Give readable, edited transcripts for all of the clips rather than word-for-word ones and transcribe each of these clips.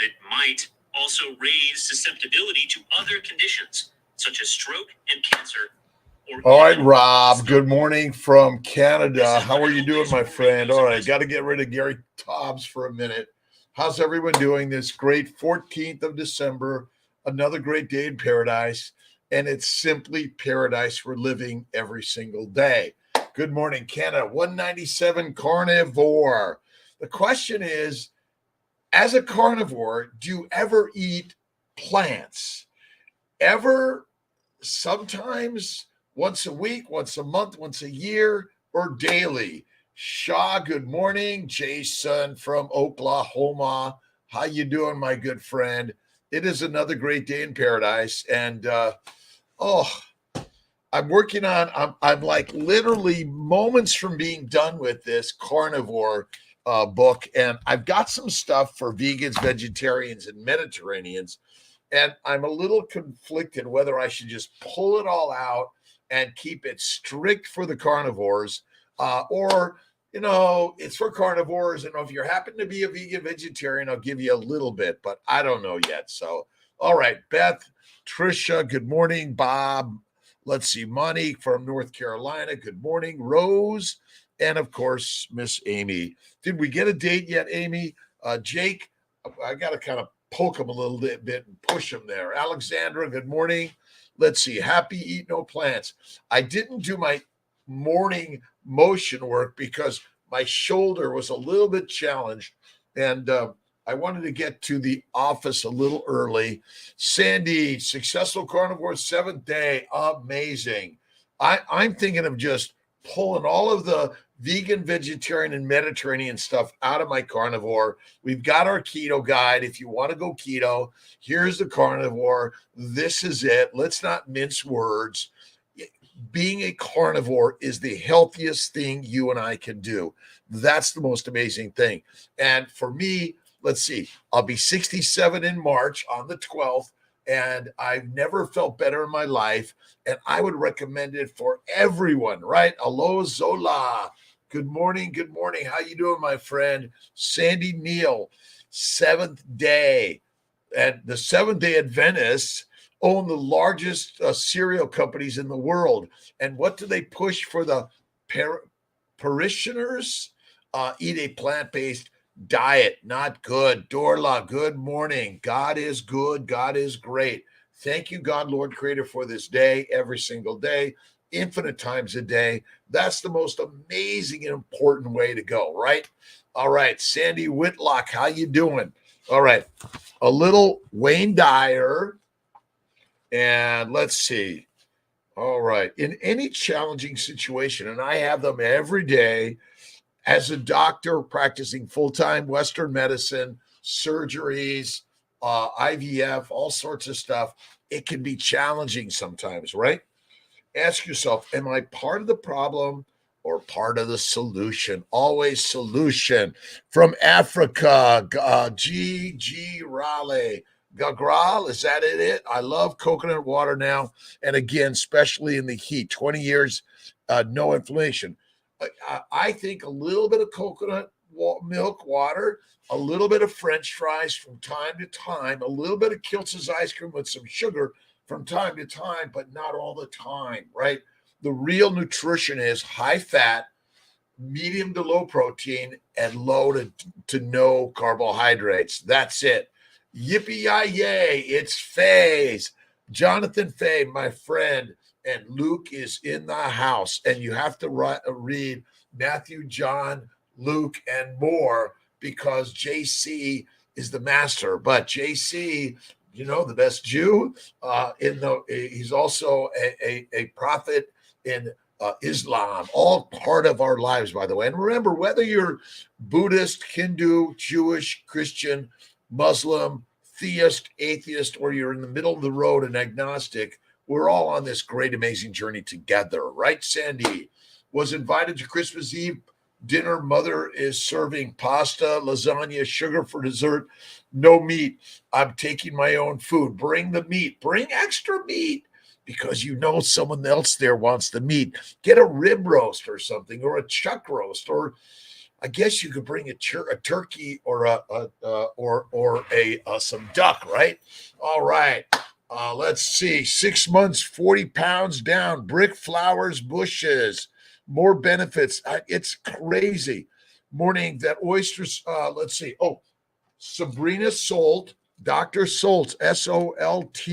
but it might also raise susceptibility to other conditions, such as stroke and cancer. All right, Rob, good morning from Canada. How are you doing, my friend? All right, got to get rid of Gary Tobbs for a minute. How's everyone doing this great 14th of December? Another great day in paradise, and it's simply paradise we're living every single day. Good morning, Canada. 197 carnivore. The question is, as a carnivore, do you ever eat plants? Ever? Sometimes? Once a week, once a month, once a year, or daily? Shaw, good morning. Jason from Oklahoma. How you doing, my good friend? It is another great day in paradise. And, I'm working on, I'm like literally moments from being done with this carnivore book. And I've got some stuff for vegans, vegetarians, and Mediterraneans. And I'm a little conflicted whether I should just pull it all out and keep it strict for the carnivores, or, it's for carnivores. And if you happen to be a vegan vegetarian, I'll give you a little bit, but I don't know yet. So, all right, Beth, Trisha, good morning. Bob, let's see, Monique from North Carolina, good morning. Rose, and of course, Miss Amy. Did we get a date yet, Amy? Jake, I got to kind of poke him a little bit and push him there. Alexandra, good morning. Let's see. Happy Eat No Plants. I didn't do my morning motion work because my shoulder was a little bit challenged, and I wanted to get to the office a little early. Sandy, successful carnivore, 7th day. Amazing. I'm thinking of just pulling all of the vegan, vegetarian, and Mediterranean stuff out of my carnivore. We've got our keto guide. If you want to go keto, here's the carnivore. This is it. Let's not mince words. Being a carnivore is the healthiest thing you and I can do. That's the most amazing thing. And for me, let's see, I'll be 67 in March on the 12th. And I've never felt better in my life. And I would recommend it for everyone, right? Aloha Zola. Good morning. Good morning. How you doing, my friend? Sandy Neal, 7th day. And the 7th day Adventists own the largest cereal companies in the world. And what do they push for the parishioners? Eat a plant-based diet. Not good. Dorla, good morning. God is good. God is great. Thank you, God, Lord Creator, for this day, every single day, infinite times a day. That's the most amazing and important way to go, right? All right, Sandy Whitlock, how you doing? All right, a little Wayne Dyer, and let's see. All right, in any challenging situation, and I have them every day, as a doctor practicing full-time Western medicine, surgeries, IVF, all sorts of stuff, it can be challenging sometimes, right? Ask yourself, am I part of the problem or part of the solution? Always solution. From Africa, G. Raleigh. Gagral, is that it? I love coconut water now. And again, especially in the heat, 20 years, no inflammation. I think a little bit of coconut milk water, a little bit of French fries from time to time, a little bit of Kiltz's ice cream with some sugar from time to time, but not all the time, right? The real nutrition is high fat, medium to low protein, and low to no carbohydrates. That's it. Yippee-yi-yay, it's Faye's. Jonathan Faye, my friend, and Luke is in the house, and you have to read Matthew, John, Luke, and more because JC is the master. But JC, the best Jew, he's also a prophet in Islam, all part of our lives, by the way. And remember, whether you're Buddhist, Hindu, Jewish, Christian, Muslim, theist, atheist, or you're in the middle of the road and agnostic, we're all on this great, amazing journey together, right, Sandy? Was invited to Christmas Eve dinner. Mother is serving pasta, lasagna, sugar for dessert, no meat. I'm taking my own food. Bring the meat. Bring extra meat because someone else there wants the meat. Get a rib roast or something, or a chuck roast, or I guess you could bring a turkey or some duck, right? All right. Let's see. 6 months, 40 pounds down. Brick flowers, bushes, more benefits. It's crazy. Morning that oysters. Let's see. Oh, Sabrina Solt, Dr. Solt, SOLT,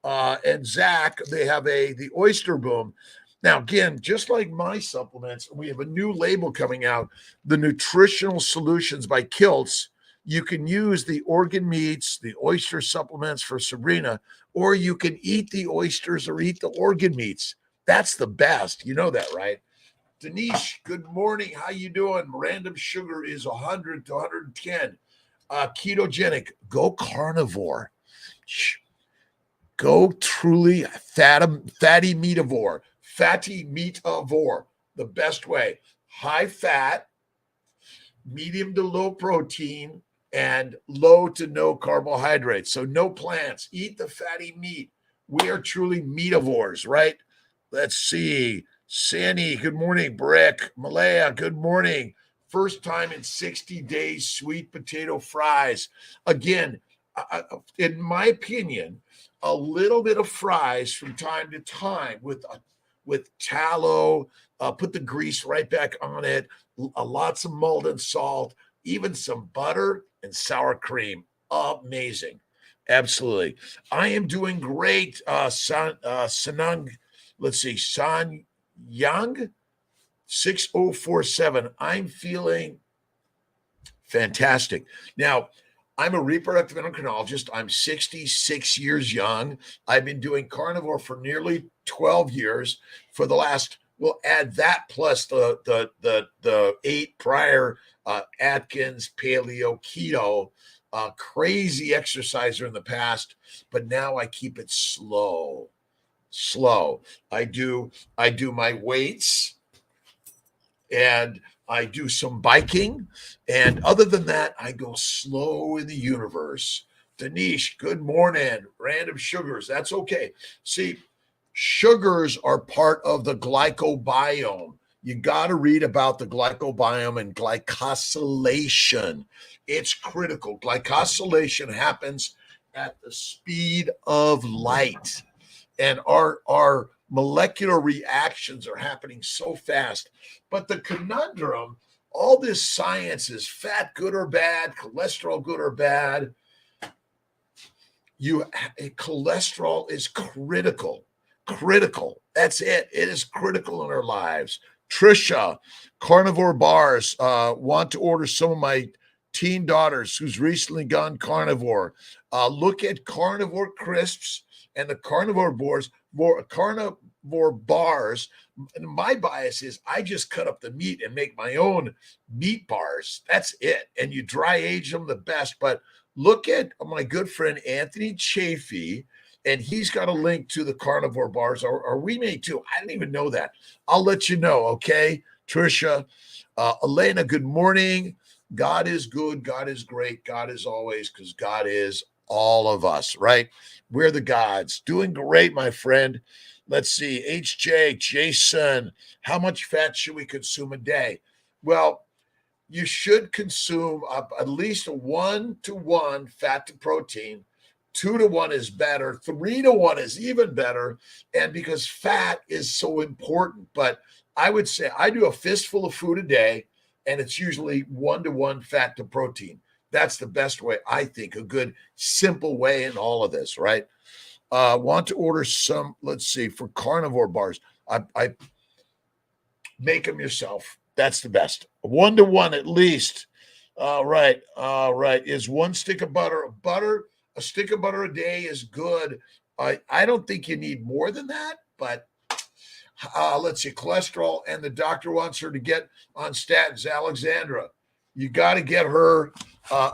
and Zach. They have the oyster boom. Now, again, just like my supplements, we have a new label coming out, the Nutritional Solutions by Kiltz. You can use the organ meats, the oyster supplements for Sabrina, or you can eat the oysters or eat the organ meats. That's the best. You know that, right? Denise, good morning. How you doing? Random sugar is 100 to 110. Ketogenic, go carnivore. Go truly fatty meatavore. Fatty meatavore, the best way. High fat, medium to low protein, and low to no carbohydrates. So no plants. Eat the fatty meat. We are truly meatavores, right? Let's see. Sandy, good morning. Brick, Malaya, good morning. First time in 60 days, sweet potato fries. Again, in my opinion, a little bit of fries from time to time with tallow, put the grease right back on it, lots of Malden salt, even some butter and sour cream. Amazing. Absolutely. I am doing great. Sanang, let's see, San Yang 6047. I'm feeling fantastic. Now, I'm a reproductive endocrinologist. I'm 66 years young. I've been doing carnivore for nearly 12 years. For the last, we'll add that plus the 8 prior Atkins, paleo, keto, crazy exerciser in the past, but now I keep it slow. I do my weights and I do some biking. And other than that, I go slow in the universe. Denise, good morning. Random sugars. That's okay. See, sugars are part of the glycobiome. You got to read about the glycobiome and glycosylation. It's critical. Glycosylation happens at the speed of light. And our molecular reactions are happening so fast. But the conundrum, all this science is fat good or bad, cholesterol good or bad. Cholesterol is critical. That's it. It is critical in our lives. Trisha, carnivore bars, want to order some of my teen daughters who's recently gone carnivore. Look at carnivore crisps and the carnivore bars. And my bias is I just cut up the meat and make my own meat bars. That's it. And you dry age them the best. But look at my good friend Anthony Chafee, and he's got a link to the carnivore bars, or we may too. I didn't even know that. I'll let you know, okay, Trisha. Elena, good morning. God is good. God is great. God is always, because God is all of us, right? We're the gods. Doing great, my friend. Let's see. HJ, Jason, how much fat should we consume a day? Well, you should consume at least a 1-to-1 fat to protein. 2-to-1 is better. 3-to-1 is even better. And because fat is so important, but I would say I do a fistful of food a day, and it's usually 1-to-1 fat to protein. That's the best way, I think, a good, simple way in all of this, right? Want to order some, let's see, for carnivore bars. I make them yourself. That's the best. 1-to-1 at least. All right. Is one stick of butter a stick of butter a day is good. I don't think you need more than that, but let's see, cholesterol, and the doctor wants her to get on statins. Alexandra, you got to get her.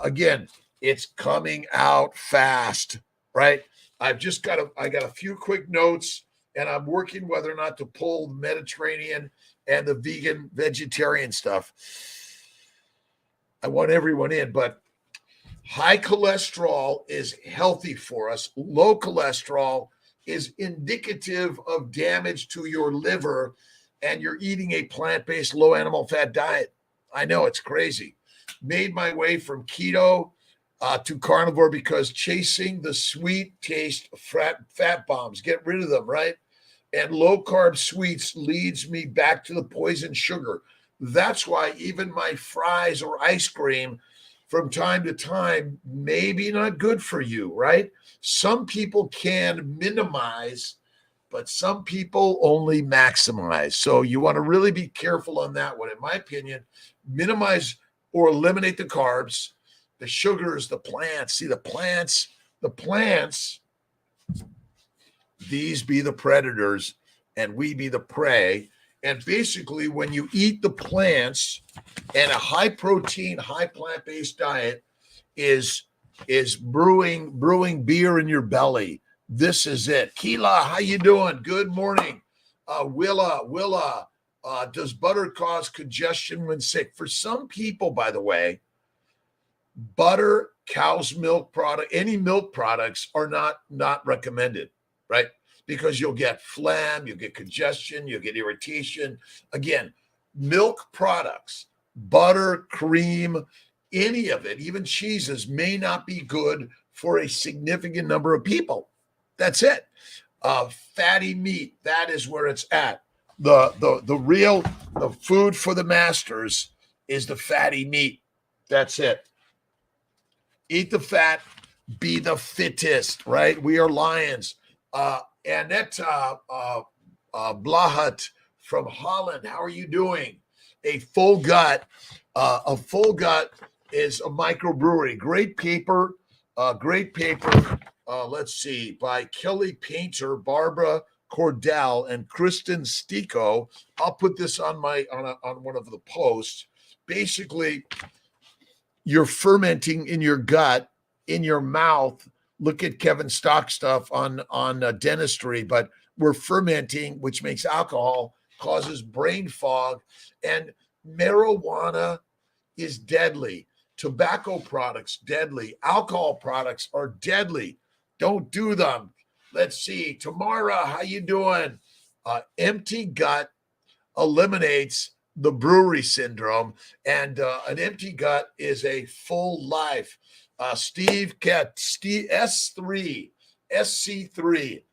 Again, it's coming out fast, right? I got a few quick notes, and I'm working whether or not to pull the Mediterranean and the vegetarian stuff. I want everyone in, but high cholesterol is healthy for us. Low cholesterol is indicative of damage to your liver, and you're eating a plant-based low animal fat diet. I know it's crazy. Made my way from keto to carnivore because chasing the sweet taste fat bombs, get rid of them, right? And low carb sweets leads me back to the poison sugar. That's why even my fries or ice cream from time to time, maybe not good for you, right? Some people can minimize, but some people only maximize. So you want to really be careful on that one. In my opinion, minimize or eliminate the carbs, the sugars, the plants. See, the plants, these be the predators and we be the prey. And basically, when you eat the plants, and a high protein, high plant-based diet is brewing beer in your belly. This is it. Keela, how you doing? Good morning. Willa, does butter cause congestion when sick? For some people, by the way, butter, cow's milk product, any milk products are not recommended, right? Because you'll get phlegm, you'll get congestion, you'll get irritation. Again, milk products, butter, cream, any of it, even cheeses, may not be good for a significant number of people. That's it. Fatty meat, that is where it's at. The food for the masters is the fatty meat. That's it. Eat the fat, be the fittest, right? We are lions. Annette Blahat from Holland, how are you doing? A full gut is a microbrewery. Great paper. Let's see, by Kelly Painter, Barbara Cordell, and Kristen Stico. I'll put this on on one of the posts. Basically, you're fermenting in your gut, in your mouth. Look at Kevin Stock stuff on dentistry, but we're fermenting, which makes alcohol, causes brain fog, and marijuana is deadly. Tobacco products, deadly. Alcohol products are deadly. Don't do them. Let's see. Tamara, how you doing? Empty gut eliminates the brewery syndrome, and an empty gut is a full life. Steve S3, SC3,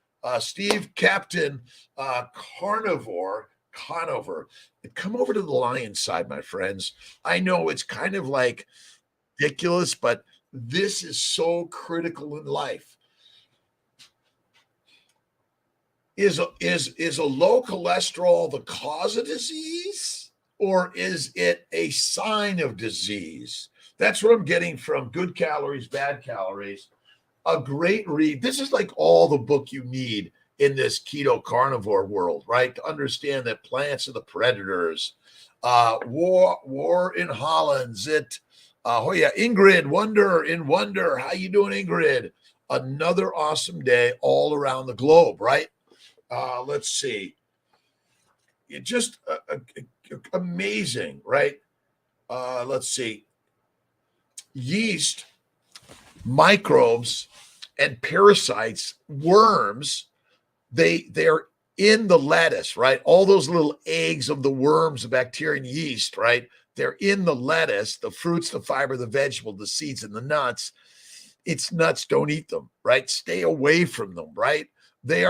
Steve Captain, Carnivore. Come over to the lion side, my friends. I know it's kind of like ridiculous, but this is so critical in life. Is a low cholesterol the cause of disease, or is it a sign of disease? That's what I'm getting from Good Calories, Bad Calories. A great read. This is like all the book you need in this keto carnivore world, right? To understand that plants are the predators. War in Holland's it. Ingrid, Wonder. How you doing, Ingrid? Another awesome day all around the globe, right? Let's see. It just amazing, right? Let's see. Yeast, microbes, and parasites, worms, they're in the lettuce, right? All those little eggs of the worms, the bacteria and yeast, right? They're in the lettuce, the fruits, the fiber, the vegetable, the seeds, and the nuts. It's nuts. Don't eat them, right? Stay away from them, right? They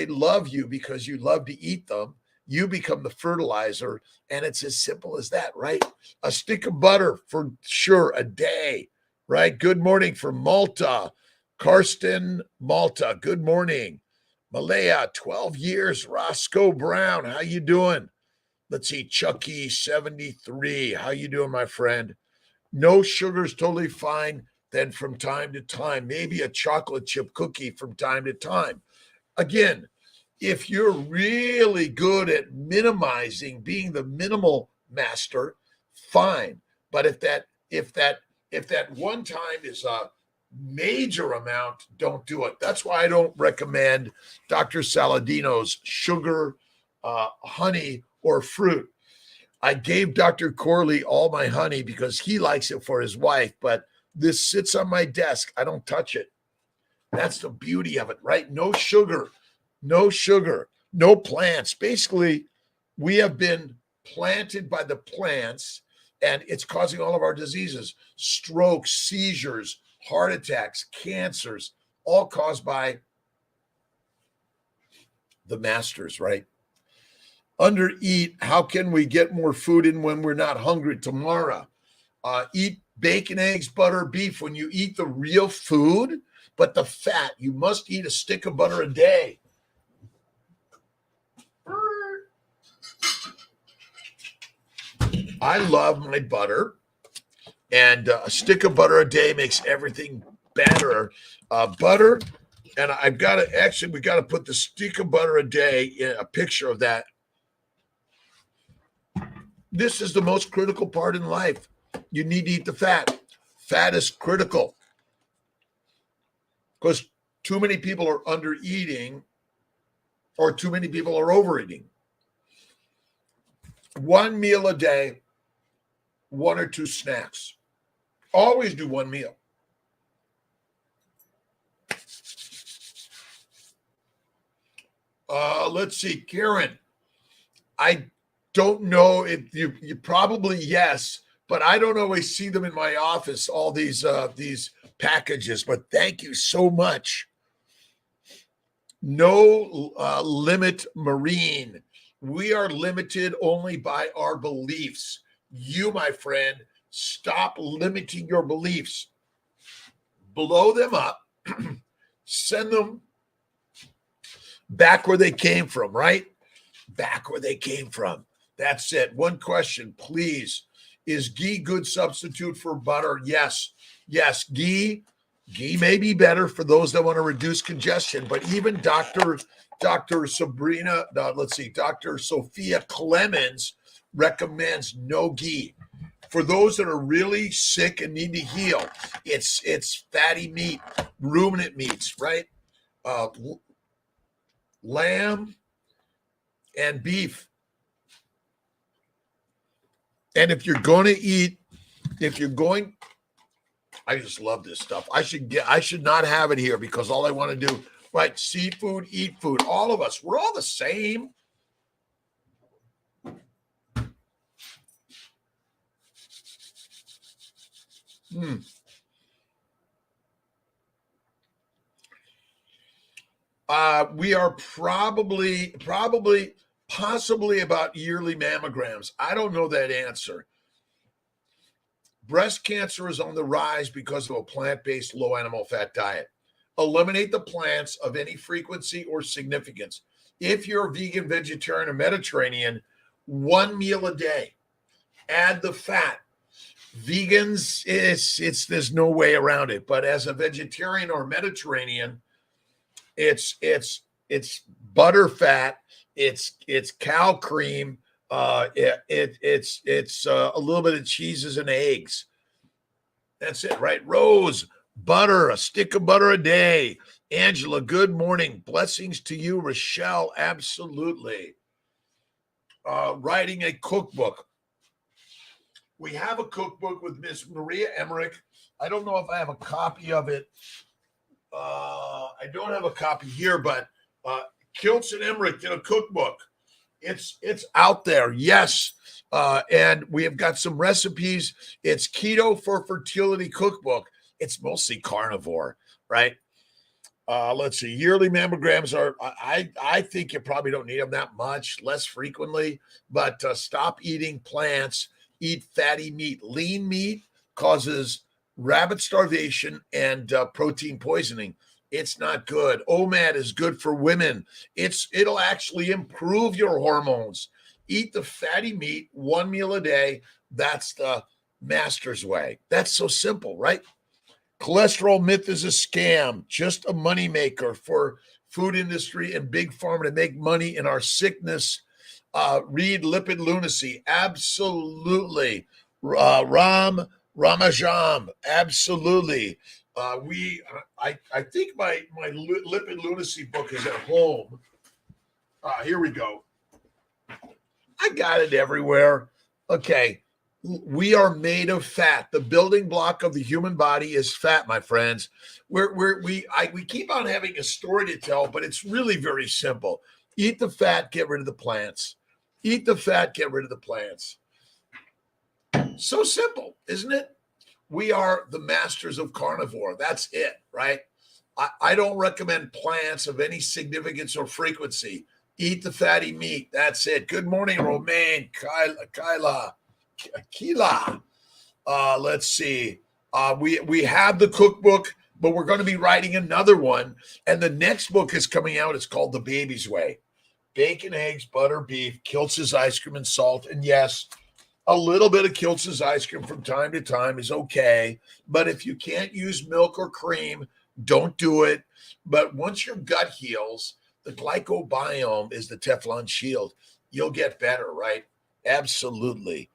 love you because you love to eat them. You become the fertilizer, and it's as simple as that, right? A stick of butter for sure a day, right? Good morning from Malta. Karsten, Malta. Good morning. Malaya, 12 years. Roscoe Brown, how you doing? Let's see, Chucky, 73. How you doing, my friend? No sugar's totally fine. Then from time to time, maybe a chocolate chip cookie from time to time. Again, if you're really good at minimizing, being the minimal master, fine. But if that one time is a major amount, don't do it. That's why I don't recommend Dr. Saladino's sugar, honey, or fruit. I gave Dr. Corley all my honey because he likes it for his wife, but this sits on my desk. I don't touch it. That's the beauty of it, right? No sugar, no plants. Basically, we have been planted by the plants And it's causing all of our diseases, strokes, seizures, heart attacks, cancers, all caused by the masters, right? Undereat. How can we get more food in when we're not hungry tomorrow? Eat bacon, eggs, butter, beef. When you eat the real food, but the fat, you must eat a stick of butter a day. I love my butter, and a stick of butter a day makes everything better. Butter, and we got to put the stick of butter a day in a picture of that. This is the most critical part in life. You need to eat the fat. Fat is critical because too many people are under eating or too many people are overeating. One meal a day, one or two snacks. Always do one meal. Let's see, Karen. I don't know if you probably yes, but I don't always see them in my office, all these packages, but thank you so much. No limit marine. We are limited only by our beliefs. You, my friend, stop limiting your beliefs. Blow them up, send them back where they came from, right? Back where they came from. That's it. One question, please. Is ghee good substitute for butter? Yes. Yes, ghee may be better for those that want to reduce congestion, but even Dr. Sophia Clemens recommends no ghee. For those that are really sick and need to heal, it's fatty meat, ruminant meats, right? Lamb and beef. And if you're going to eat, I just love this stuff. I should not have it here because all I want to do, right? Seafood, eat food. All of us, we're all the same. We are possibly about yearly mammograms. I don't know that answer. Breast cancer is on the rise because of a plant-based low animal fat diet. Eliminate the plants of any frequency or significance. If you're a vegan, vegetarian, or Mediterranean, one meal a day. Add the fat. Vegans, there's no way around it. But as a vegetarian or Mediterranean, it's butter fat, it's cow cream, it's a little bit of cheeses and eggs. That's it, right? Rose, butter, a stick of butter a day. Angela, good morning. Blessings to you, Rochelle. Absolutely. Writing a cookbook. We have a cookbook with Miss Maria Emmerich. I don't know if I have a copy of it. I don't have a copy here, but Kiltz and Emmerich did a cookbook. It's out there, yes. And we have got some recipes. It's Keto for Fertility cookbook. It's mostly carnivore, right? Let's see. Yearly mammograms are, I think you probably don't need them that much, less frequently, but stop eating plants, eat fatty meat. Lean meat causes rabbit starvation and protein poisoning. It's not good. OMAD is good for women. It'll actually improve your hormones. Eat the fatty meat, one meal a day. That's the master's way. That's so simple, right? Cholesterol myth is a scam, just a moneymaker for food industry and big pharma to make money in our sickness. Read Lipid Lunacy. Absolutely. Ramajam. Absolutely. I think my Lipid Lunacy book is at home. Here we go. I got it everywhere. Okay. We are made of fat. The building block of the human body is fat, my friends. We keep on having a story to tell, but it's really very simple. Eat the fat, get rid of the plants. Eat the fat, get rid of the plants. So simple, isn't it? We are the masters of carnivore. That's it, right? I don't recommend plants of any significance or frequency. Eat the fatty meat. That's it. Good morning, Romaine, Keila. Let's see. We have the cookbook, but we're going to be writing another one. And the next book is coming out. It's called The Baby's Way. Bacon, eggs, butter, beef, Kiltz's ice cream and salt. And yes, a little bit of Kiltz's ice cream from time to time is okay. But if you can't use milk or cream, don't do it. But once your gut heals, the glycobiome is the Teflon shield. You'll get better, right? Absolutely.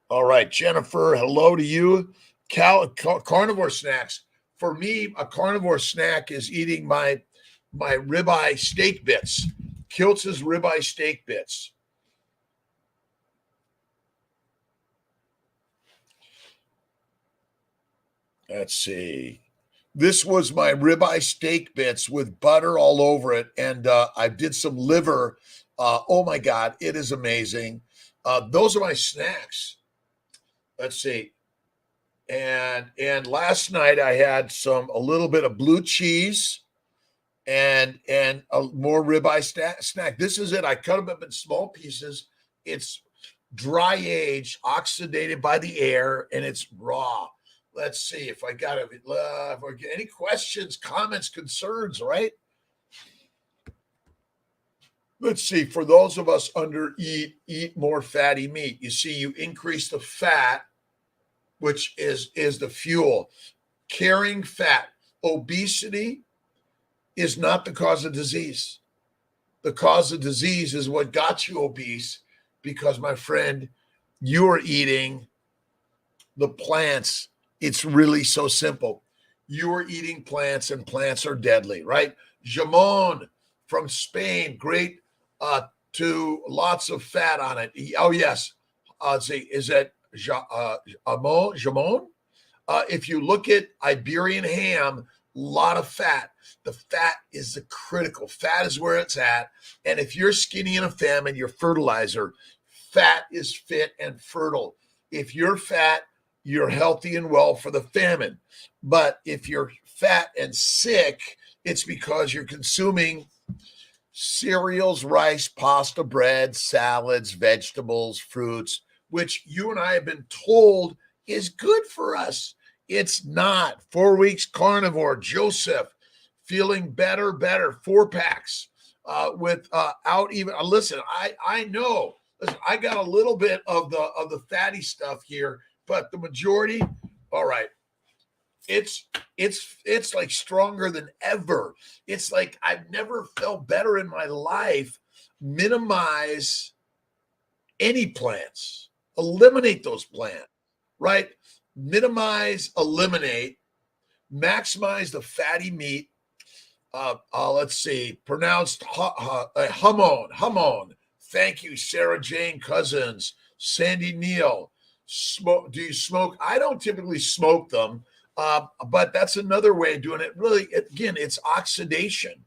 All right, Jennifer, hello to you. Carnivore snacks. For me, a carnivore snack is eating my ribeye steak bits. Kiltz's ribeye steak bits. Let's see. This was my ribeye steak bits with butter all over it. And I did some liver. Oh my God, it is amazing. Those are my snacks. Let's see. And last night I had a little bit of blue cheese and a more ribeye snack. This is it. I cut them up in small pieces. It's dry aged, oxidated by the air, and it's raw. Let's see if I got any questions, comments, concerns, right? Let's see. For those of us under eat more fatty meat. You see, you increase the fat, which is the fuel. Carrying fat. Obesity is not the cause of disease. The cause of disease is what got you obese, because, my friend, you are eating the plants. It's really so simple. You are eating plants, and plants are deadly, right? Jamon from Spain, great to lots of fat on it. Oh, yes. See, is that jamon? If you look at Iberian ham, a lot of fat. The fat is the critical. Fat is where it's at. And if you're skinny in a famine, you're fertilizer. Fat is fit and fertile. If you're fat, you're healthy and well for the famine. But if you're fat and sick, it's because you're consuming cereals, rice, pasta, bread, salads, vegetables, fruits, which you and I have been told is good for us. It's not. 4 weeks carnivore. Joseph, feeling better. 4 packs without even listen. I know. Listen, I got a little bit of the fatty stuff here, but the majority, all right. It's like stronger than ever. It's like I've never felt better in my life. Minimize any plants. Eliminate those plants, right? Minimize, eliminate, maximize the fatty meat. Let's see, pronounced Hamon. Thank you, Sarah Jane Cousins, Sandy Neal. Do you smoke? I don't typically smoke them, but that's another way of doing it. Really, again, it's oxidation,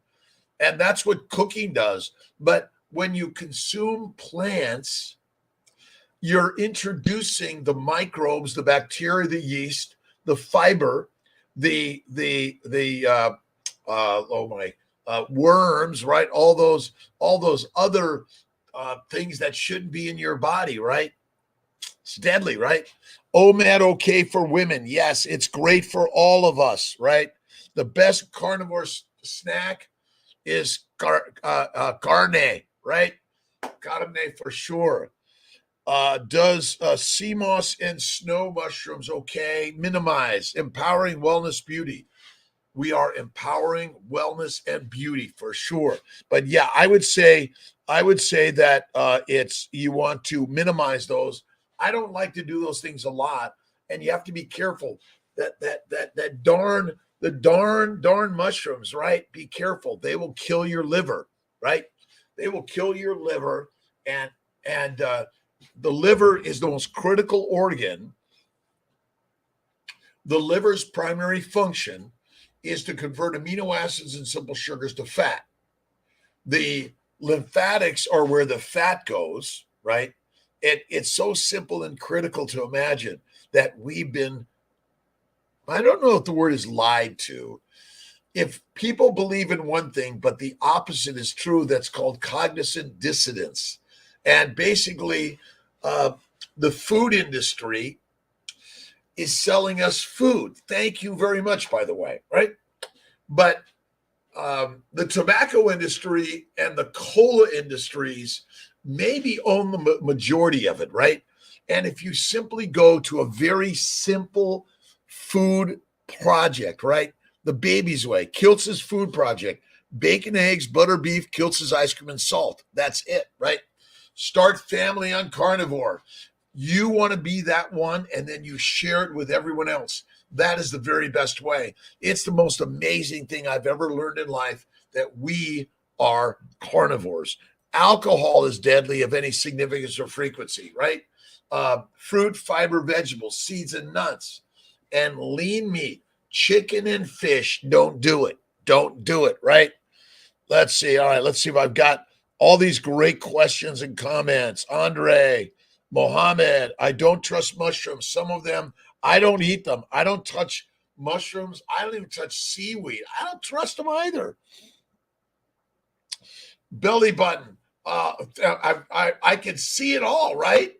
and that's what cooking does. But when you consume plants, you're introducing the microbes, the bacteria, the yeast, the fiber, the worms, right? All those other things that shouldn't be in your body, right? It's deadly, right? OMAD okay for women. Yes, it's great for all of us, right? The best carnivore snack is carne, right? Carne for sure. Does sea moss and snow mushrooms okay? Minimize. Empowering wellness, beauty. We are empowering wellness and beauty for sure. But yeah, I would say that it's you want to minimize those. I don't like to do those things a lot, and you have to be careful. That darn mushrooms, right? Be careful. They will kill your liver, right? They will kill your liver, and the liver is the most critical organ. The liver's primary function is to convert amino acids and simple sugars to fat. The lymphatics are where the fat goes, right? It's so simple and critical to imagine that we've been, I don't know if the word is lied to. If people believe in one thing, but the opposite is true, that's called cognizant dissonance. And basically, the food industry is selling us food. Thank you very much, by the way, right? But the tobacco industry and the cola industries maybe own the majority of it, right? And if you simply go to a very simple food project, right? The baby's way, Kiltz's food project, bacon, eggs, butter, beef, Kiltz's ice cream, and salt. That's it, right? Start family on carnivore. You want to be that one, and then you share it with everyone else. That is the very best way. It's the most amazing thing I've ever learned in life, that we are carnivores. Alcohol is deadly of any significance or frequency, right? Fruit, fiber, vegetables, seeds, and nuts, and lean meat, chicken and fish. Don't do it. Don't do it, right? Let's see. All right, let's see if I've got all these great questions and comments. Andre, Mohammed, I don't trust mushrooms. Some of them, I don't eat them. I don't touch mushrooms. I don't even touch seaweed. I don't trust them either. Belly button. I can see it all, right?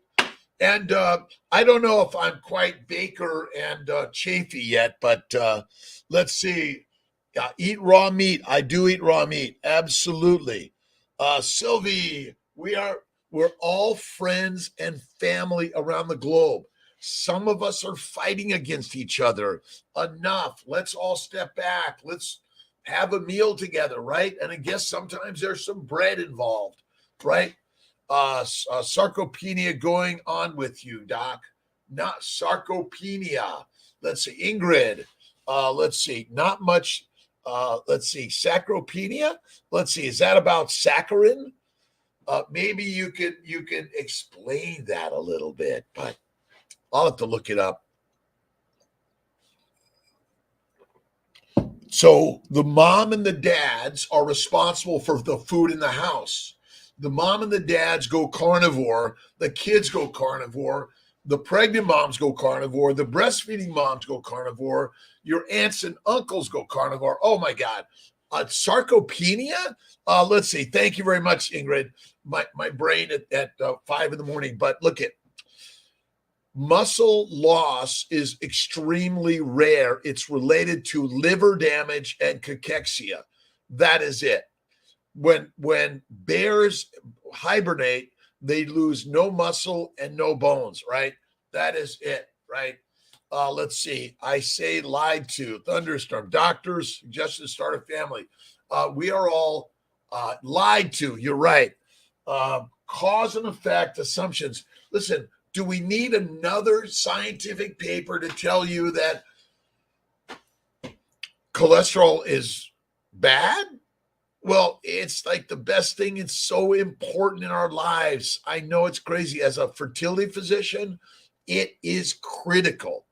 And I don't know if I'm quite Baker and Chafee yet, but let's see. Eat raw meat. I do eat raw meat. Absolutely. Sylvie, we're all friends and family around the globe. Some of us are fighting against each other. Enough. Let's all step back. Let's have a meal together, right? And I guess sometimes there's some bread involved, right? Sarcopenia going on with you, Doc. Not sarcopenia. Let's see. Ingrid. Let's see. Not much. Let's see. Sacropenia. Let's see. Is that about saccharin? Maybe you can explain that a little bit, but I'll have to look it up. So the mom and the dads are responsible for the food in the house. The mom and the dads go carnivore. The kids go carnivore. The pregnant moms go carnivore. The breastfeeding moms go carnivore. Your aunts and uncles go carnivore. Oh, my God. Sarcopenia? Let's see. Thank you very much, Ingrid. My brain at 5 in the morning. But look at muscle loss is extremely rare. It's related to liver damage and cachexia. That is it. When bears hibernate, they lose no muscle and no bones, right? That is it, right? Let's see. I say lied to. Thunderstorm. Doctors suggested to start a family. We are all lied to. You're right. Cause and effect assumptions. Listen, do we need another scientific paper to tell you that cholesterol is bad? Well, it's like the best thing. It's so important in our lives. I know it's crazy. As a fertility physician, it is critical.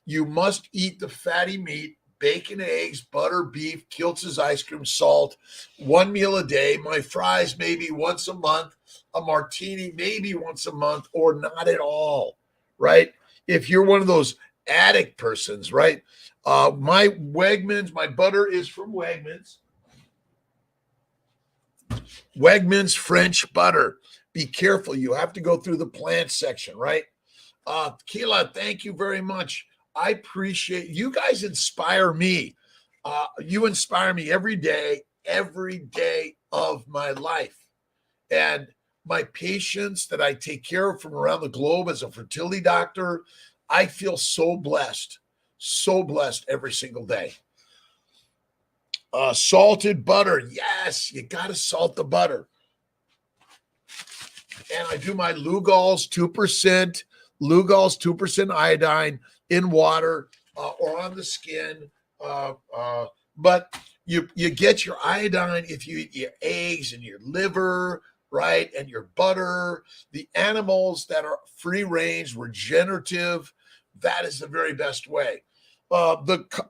You must eat the fatty meat, bacon, eggs, butter, beef, Kiltz's ice cream, salt, one meal a day, my fries maybe once a month, a martini maybe once a month, or not at all, right? If you're one of those addict persons, right? My Wegmans, my butter is from Wegmans. Wegmans French butter. Be careful. You have to go through the plant section, right? Keila, thank you very much. I appreciate you guys. Inspire me. You inspire me every day of my life. And my patients that I take care of from around the globe as a fertility doctor, I feel so blessed every single day. Salted butter. Yes, you got to salt the butter. And I do my Lugol's 2% iodine in water or on the skin. But you get your iodine if you eat your eggs and your liver, right? And your butter. The animals that are free range, regenerative, that is the very best way.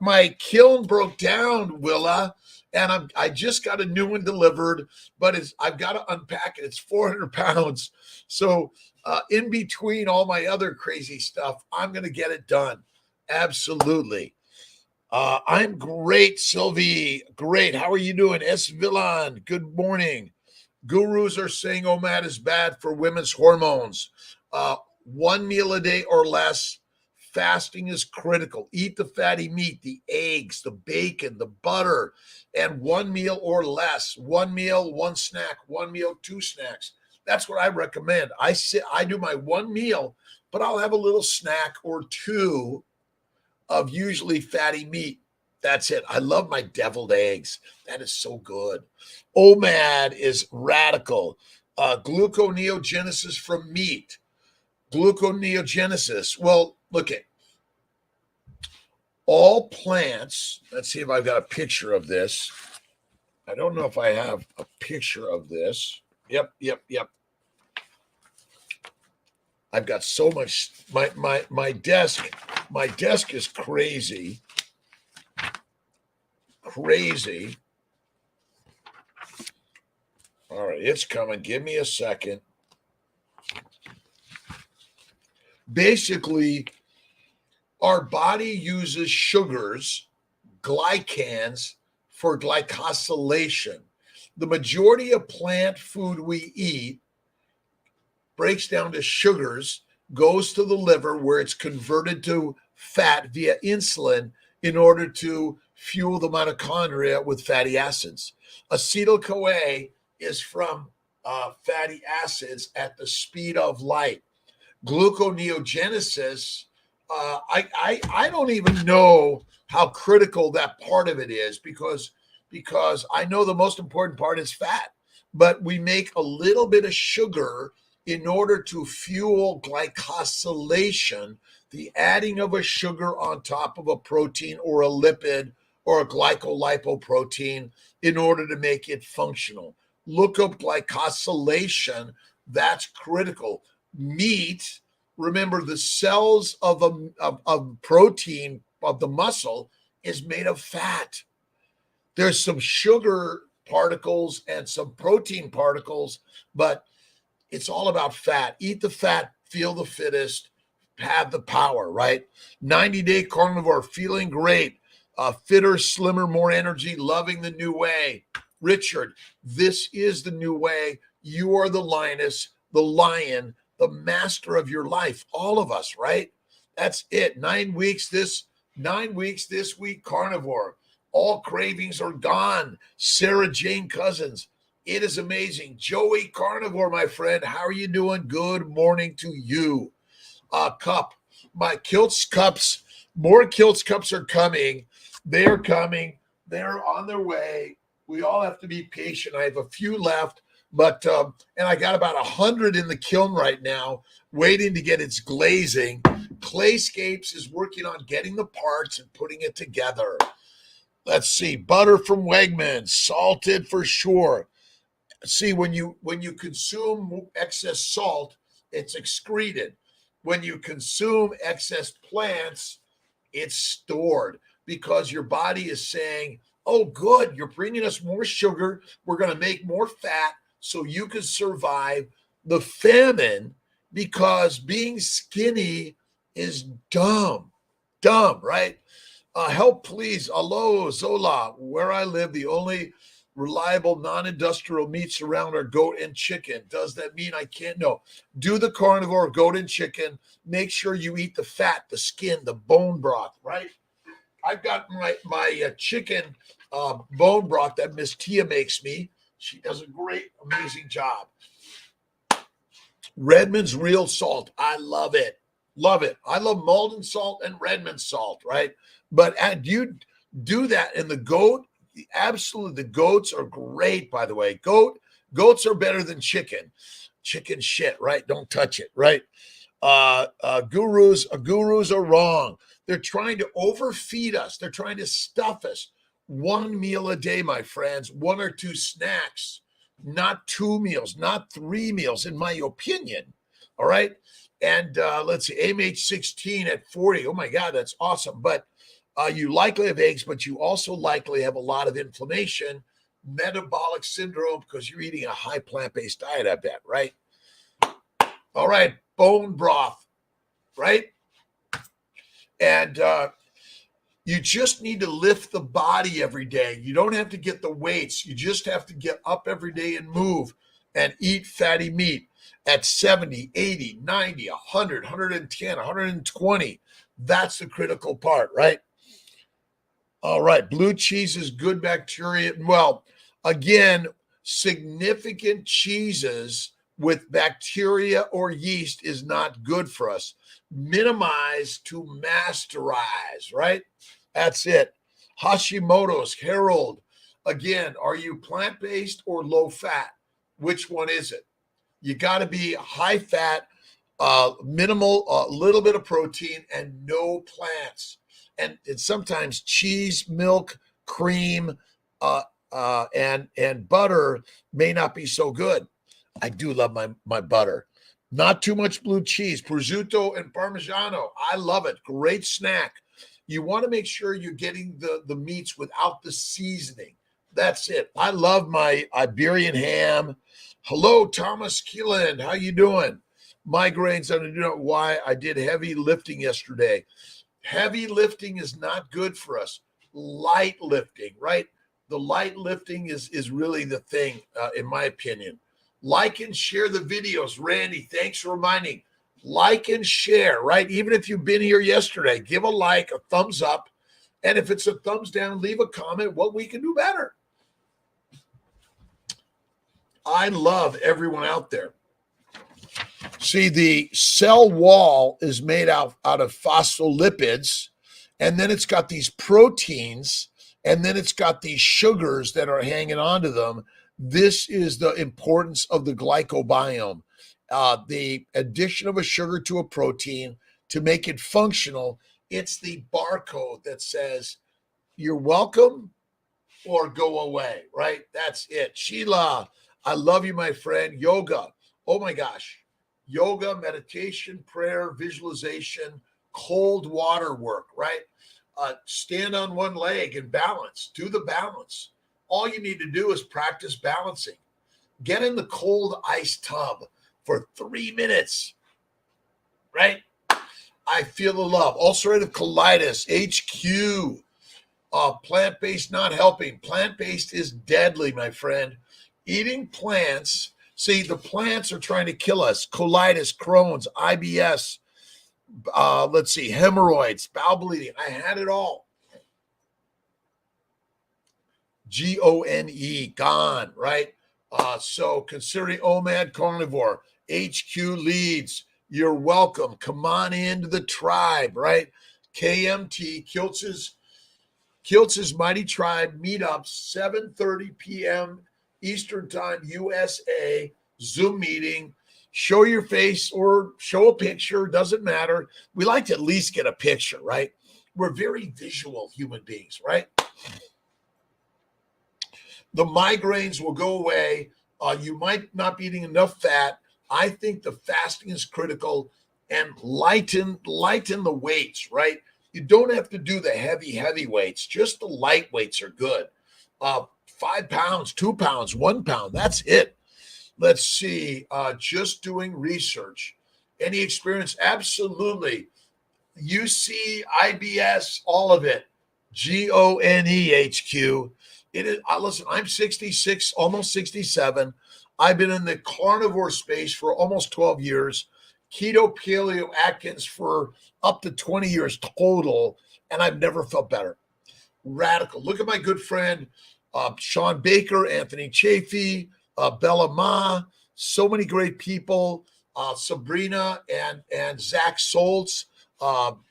My kiln broke down, Willa, and I just got a new one delivered, but I've got to unpack it. It's 400 pounds. So In between all my other crazy stuff, I'm going to get it done. Absolutely. I'm great, Sylvie. Great. How are you doing? S. Villan, good morning. Gurus are saying OMAD is bad for women's hormones. 1 meal a day or less. Fasting is critical. Eat the fatty meat, the eggs, the bacon, the butter, and 1 meal or less. 1 meal, one snack. 1 meal, two snacks. That's what I recommend. I do my 1 meal, but I'll have a little snack or two of usually fatty meat. That's it. I love my deviled eggs. That is so good. OMAD is radical. Gluconeogenesis from meat. Gluconeogenesis. Well, look at all plants. Let's see if I've got a picture of this. I don't know if I have a picture of this. Yep. I've got so much. My desk is crazy. Crazy. All right, it's coming. Give me a second. Basically, our body uses sugars, glycans, for glycosylation. The majority of plant food we eat breaks down to sugars, goes to the liver where it's converted to fat via insulin in order to fuel the mitochondria with fatty acids. Acetyl-CoA is from fatty acids at the speed of light. Gluconeogenesis, I don't even know how critical that part of it is because I know the most important part is fat, but we make a little bit of sugar in order to fuel glycosylation, the adding of a sugar on top of a protein or a lipid or a glycolipoprotein in order to make it functional. Look up glycosylation. That's critical. Meat, remember the cells of protein of the muscle is made of fat. There's some sugar particles and some protein particles, but it's all about fat. Eat the fat, feel the fittest, have the power, right? 90-day carnivore, feeling great, fitter, slimmer, more energy, loving the new way. Richard, this is the new way. You are the lioness, the lion, the master of your life. All of us, right? That's it. 9 weeks this week, carnivore. All cravings are gone. Sarah Jane Cousins. It is amazing. Joey Carnivore, my friend. How are you doing? Good morning to you. Cup. My Kiltz cups. More Kiltz cups are coming. They're coming. They're on their way. We all have to be patient. I have a few left, but and I got about 100 in the kiln right now, waiting to get its glazing. Clayscapes is working on getting the parts and putting it together. Let's see. Butter from Wegmans, salted for sure. See, when you consume excess salt, it's excreted. When you consume excess plants, it's stored because your body is saying, oh, good, you're bringing us more sugar. We're going to make more fat so you can survive the famine, because being skinny is dumb, right? Help, please. Hello, Zola. Where I live, the only reliable non-industrial meats around are goat and chicken. Does that mean I can't? No. Do the carnivore, goat and chicken. Make sure you eat the fat, the skin, the bone broth, right? I've got my chicken bone broth that Miss Tia makes me. She does a great, amazing job. Redmond's real salt. I love it. Love it. I love Malden salt and Redmond salt, right? But you do that in the goat. Absolutely. The goats are great, by the way. Goats are better than chicken. Chicken shit, right? Don't touch it, right? Gurus are wrong. They're trying to overfeed us. They're trying to stuff us. 1 meal a day, my friends. 1 or 2 snacks, not 2 meals, not 3 meals, in my opinion. All right. And let's see, MH16 at 40. Oh my God, that's awesome. But you likely have eggs, but you also likely have a lot of inflammation, metabolic syndrome, because you're eating a high plant-based diet, I bet, right? All right. bone broth, right? And you just need to lift the body every day. You don't have to get the weights. You just have to get up every day and move and eat fatty meat at 70, 80, 90, 100, 110, 120. That's the critical part, right? All right. Blue cheese is good bacteria. Well, again, significant cheeses with bacteria or yeast is not good for us. Minimize to masterize, right? That's it. Hashimoto's, Harold. Again, are you plant-based or low fat? Which one is it? You got to be high fat, minimal, a little bit of protein, and no plants. And sometimes cheese, milk, cream, and butter may not be so good. I do love my butter. Not too much blue cheese, prosciutto and parmigiano. I love it. Great snack. You want to make sure you're getting the meats without the seasoning. That's it. I love my Iberian ham. Hello, Thomas Keeland. How you doing? Migraines. I don't know why I did heavy lifting yesterday. Heavy lifting is not good for us. Light lifting, right? The light lifting is really the thing, in my opinion. Like and share the videos. Randy, thanks for reminding. Like and share, right? Even if you've been here yesterday, give a like, a thumbs up. And if it's a thumbs down, leave a comment what we can do better. I love everyone out there. See, the cell wall is made out of phospholipids, and then it's got these proteins, and then it's got these sugars that are hanging onto them. This is the importance of the glycobiome. The addition of a sugar to a protein to make it functional, it's the barcode that says, you're welcome or go away, right? That's it. Sheila, I love you, my friend. Yoga. Oh my gosh. Yoga, meditation, prayer, visualization, cold water work, right? Stand on one leg and balance. Do the balance. All you need to do is practice balancing. Get in the cold ice tub for 3 minutes, right? I feel the love. Ulcerative colitis, HQ. Plant-based not helping. Plant-based is deadly, my friend. Eating plants. See, the plants are trying to kill us. Colitis, Crohn's, IBS, let's see, hemorrhoids, bowel bleeding. I had it all. GONE, gone, right? So considering OMAD carnivore, HQ leads. You're welcome. Come on into the tribe, right? KMT, Kiltz's Mighty Tribe meetups, 7:30 p.m. Eastern Time, USA, Zoom meeting. Show your face or show a picture, doesn't matter. We like to at least get a picture, right? We're very visual human beings, right? The migraines will go away. You might not be eating enough fat. I think the fasting is critical, and lighten the weights, right? You don't have to do the heavy weights. Just the light weights are good. 5 pounds, 2 pounds, 1 pound. That's it. Let's see. Just doing research. Any experience? Absolutely. UC, IBS, all of it. GONEHQ. It is. Listen, I'm 66, almost 67. I've been in the carnivore space for almost 12 years. Keto, paleo, Atkins for up to 20 years total, and I've never felt better. Radical. Look at my good friend Sean Baker, Anthony Chafee, Bella Ma, so many great people, Sabrina and Zach Soltz,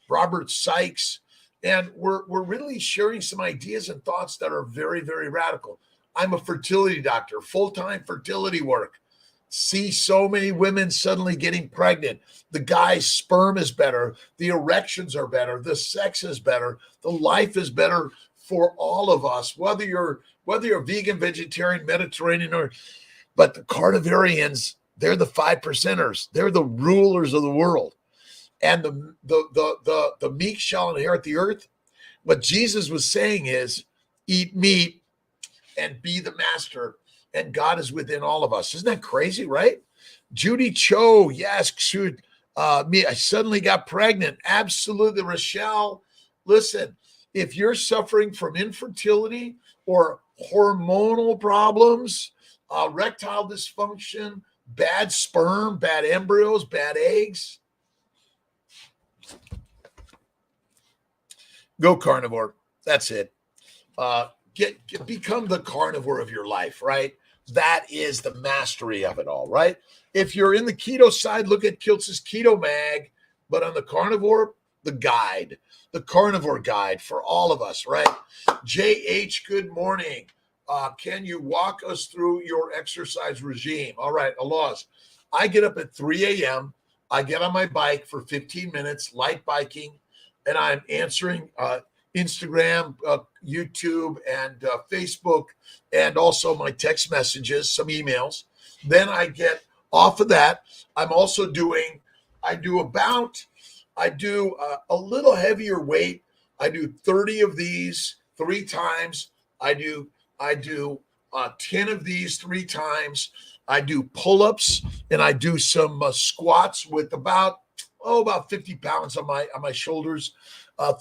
Robert Sykes, and we're really sharing some ideas and thoughts that are very, very radical. I'm a fertility doctor, full-time fertility work. See so many women suddenly getting pregnant. The guy's sperm is better. The erections are better. The sex is better. The life is better for all of us, whether you're vegan, vegetarian, Mediterranean, but the carnivarians, they're the 5%ers. They're the rulers of the world. And the meek shall inherit the earth. What Jesus was saying is, eat meat and be the master, and God is within all of us. Isn't that crazy, right? Judy Cho, yes, I suddenly got pregnant. Absolutely, Rochelle. Listen, if you're suffering from infertility or hormonal problems, erectile dysfunction, bad sperm, bad embryos, bad eggs, go carnivore. That's it. Become the carnivore of your life, right? That is the mastery of it all, right? If you're in the keto side, look at Kiltz's Keto Mag, but on the carnivore, the carnivore guide for all of us, right? JH, good morning. Can you walk us through your exercise regime? All right, Alaz. I get up at 3 a.m. I get on my bike for 15 minutes, light biking, and I'm answering Instagram, YouTube, and Facebook, and also my text messages, some emails. Then I get off of that. I'm also doing, I do a little heavier weight. I do 30 of these 3 times. I do 10 of these 3 times. I do pull-ups and I do some squats with about 50 pounds on my shoulders,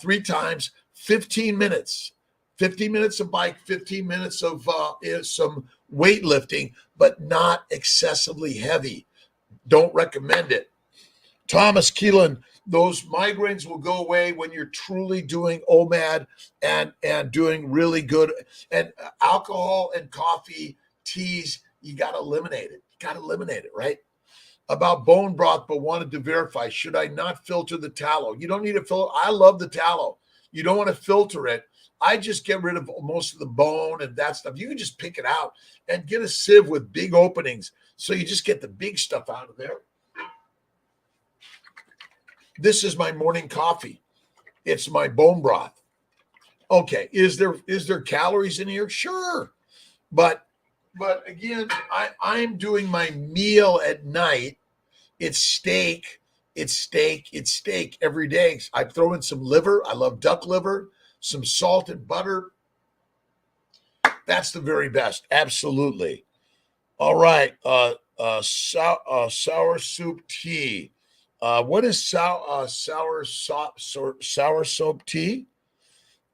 3 times. 15 minutes, 15 minutes of bike, 15 minutes of some weightlifting, but not excessively heavy. Don't recommend it. Thomas Keelan, those migraines will go away when you're truly doing OMAD and doing really good. And alcohol and coffee, teas, you got to eliminate it. You got to eliminate it, right? About bone broth, but wanted to verify, should I not filter the tallow? You don't need to filter. I love the tallow. You don't want to filter it. I just get rid of most of the bone and that stuff. You can just pick it out and get a sieve with big openings. So you just get the big stuff out of there. This is my morning coffee. It's my bone broth. Okay. Is there calories in here? Sure. But again, I'm doing my meal at night. It's steak. It's steak every day. I throw in some liver. I love duck liver, some salt and butter. That's the very best. Absolutely. All right. Sour soup tea. What is sour soup tea?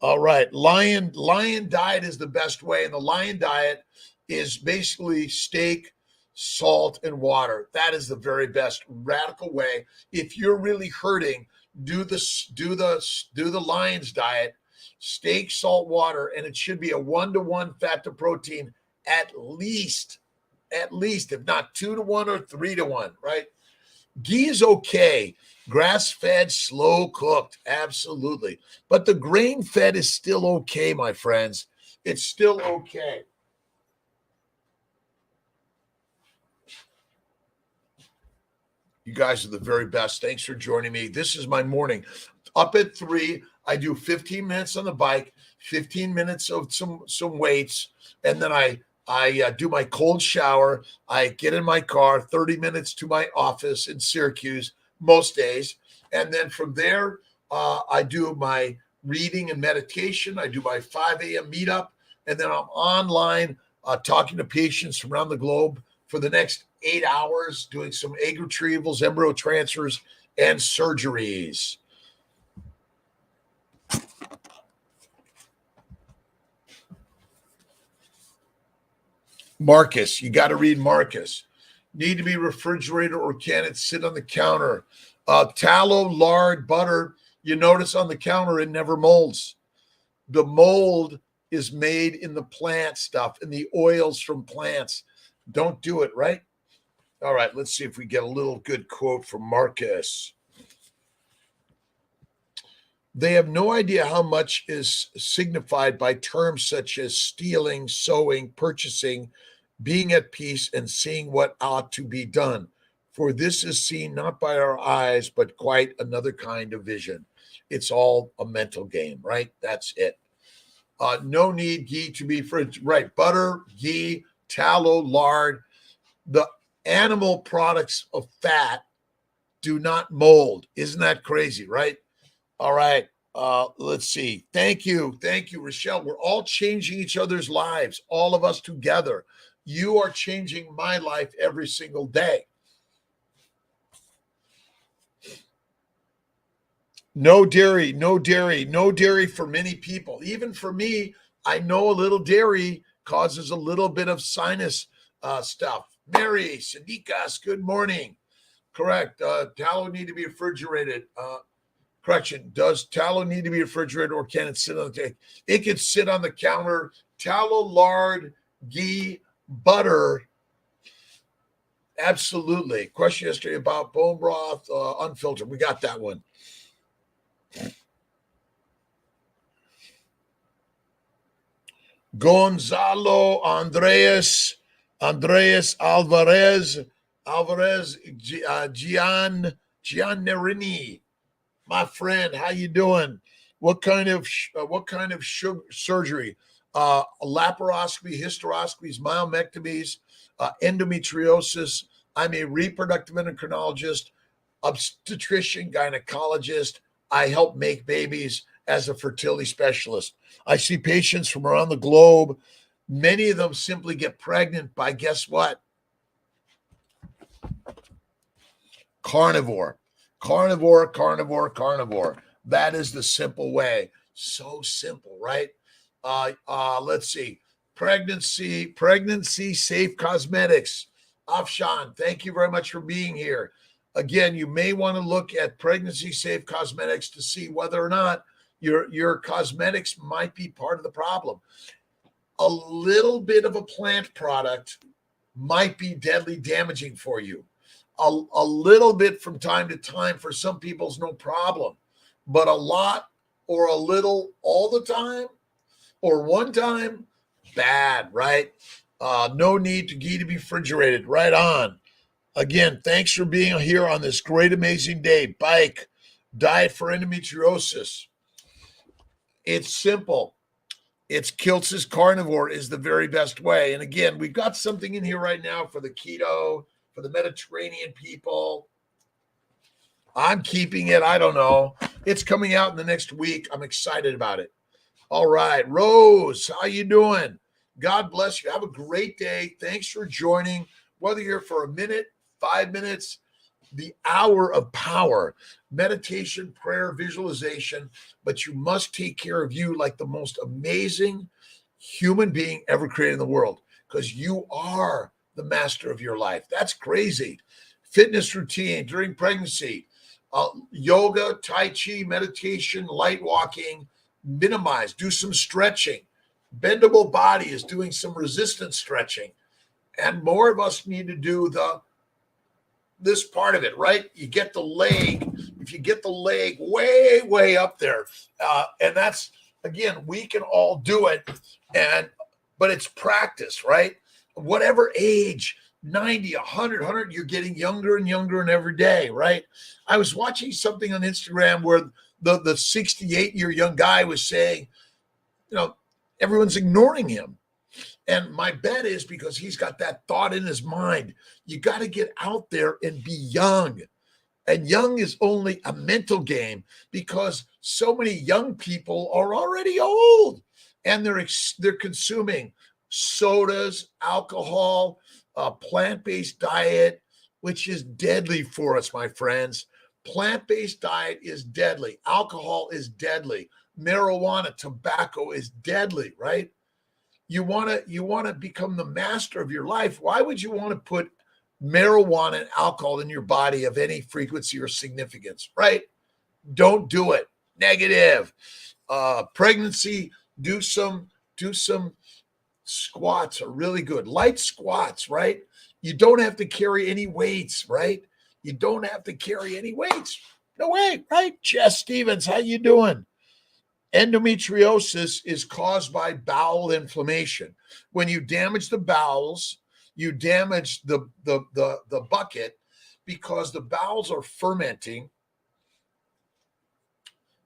All right. Lion diet is the best way. And the lion diet is basically steak, salt, and water. That is the very best radical way. If you're really hurting, do the lion's diet, steak, salt, water, and it should be a 1-to-1 fat to protein at least, if not 2-to-1 or 3-to-1, right? Ghee is okay. Grass-fed, slow cooked, absolutely. But the grain-fed is still okay, my friends. It's still okay. You guys are the very best. Thanks for joining me. This is my morning. Up at 3, I do 15 minutes on the bike, 15 minutes of some weights, and then I do my cold shower. I get in my car, 30 minutes to my office in Syracuse most days. And then from there, I do my reading and meditation. I do my 5 a.m. meetup. And then I'm online talking to patients from around the globe for the next 8 hours, doing some egg retrievals, embryo transfers, and surgeries. Marcus, you got to read Marcus. Need to be refrigerated or can it sit on the counter? Tallow, lard, butter, you notice on the counter it never molds. The mold is made in the plant stuff and the oils from plants. Don't do it, right? All right, let's see if we get a little good quote from Marcus. They have no idea how much is signified by terms such as stealing, sowing, purchasing, being at peace, and seeing what ought to be done. For this is seen not by our eyes, but quite another kind of vision. It's all a mental game, right? That's it. No need ghee to be fridge. Right. Butter, ghee, tallow, lard. The animal products of fat do not mold. Isn't that crazy, right? All right. Let's see. Thank you, Rochelle. We're all changing each other's lives, all of us together. You are changing my life every single day. No dairy, no dairy, no dairy for many people. Even for me, I know a little dairy causes a little bit of sinus stuff. Mary, Sadikas, good morning. Correct. Tallow need to be refrigerated. Correction. Does tallow need to be refrigerated or can it sit on the table? It can sit on the counter. Tallow, lard, ghee, butter. Absolutely. Question yesterday about bone broth, unfiltered. We got that one. Gonzalo Andreas Alvarez, Giannerini, my friend. How you doing? What kind of surgery? Laparoscopy, hysteroscopies, myomectomies, endometriosis. I'm a reproductive endocrinologist, obstetrician, gynecologist. I help make babies as a fertility specialist. I see patients from around the globe. Many of them simply get pregnant by, guess what? Carnivore. Carnivore, carnivore, carnivore. That is the simple way. So simple, right? Let's see. Pregnancy safe cosmetics. Afshan, thank you very much for being here. Again, you may want to look at pregnancy safe cosmetics to see whether or not your cosmetics might be part of the problem. A little bit of a plant product might be deadly damaging for you. A little bit from time to time for some people is no problem, but a lot or a little all the time or one time, bad, right? No need to ghee to be refrigerated. Right on. Again, thanks for being here on this great, amazing day. Bike, diet for endometriosis. It's simple. It's Kiltz's carnivore is the very best way. And again, we've got something in here right now for the keto, for the Mediterranean people. I'm keeping it. I don't know. It's coming out in the next week. I'm excited about it. All right. Rose, how you doing? God bless you. Have a great day. Thanks for joining. Whether you're for a minute, 5 minutes, the hour of power, meditation, prayer, visualization, but you must take care of you like the most amazing human being ever created in the world because you are the master of your life. That's crazy. Fitness routine during pregnancy, yoga, tai chi, meditation, light walking, minimize, do some stretching. Bendable body is doing some resistance stretching. And more of us need to do this part of it, right? You get the leg. If you get the leg way, way up there, and that's, again, we can all do it, but it's practice, right? Whatever age, 90, 100, you're getting younger and younger and every day, right? I was watching something on Instagram where the 68-year young guy was saying, everyone's ignoring him. And my bet is because he's got that thought in his mind. You got to get out there and be young. And young is only a mental game because so many young people are already old and they're consuming sodas, alcohol, plant-based diet, which is deadly for us, my friends. Plant-based diet is deadly. Alcohol is deadly. Marijuana, tobacco is deadly, right? You want to become the master of your life. Why would you want to put marijuana and alcohol in your body of any frequency or significance, right? Don't do it. Negative. Pregnancy, do some squats are really good. Light squats, right? You don't have to carry any weights, right? You don't have to carry any weights. No way, right? Jess Stevens, how you doing? Endometriosis is caused by bowel inflammation. When you damage the bowels, you damage the bucket because the bowels are fermenting.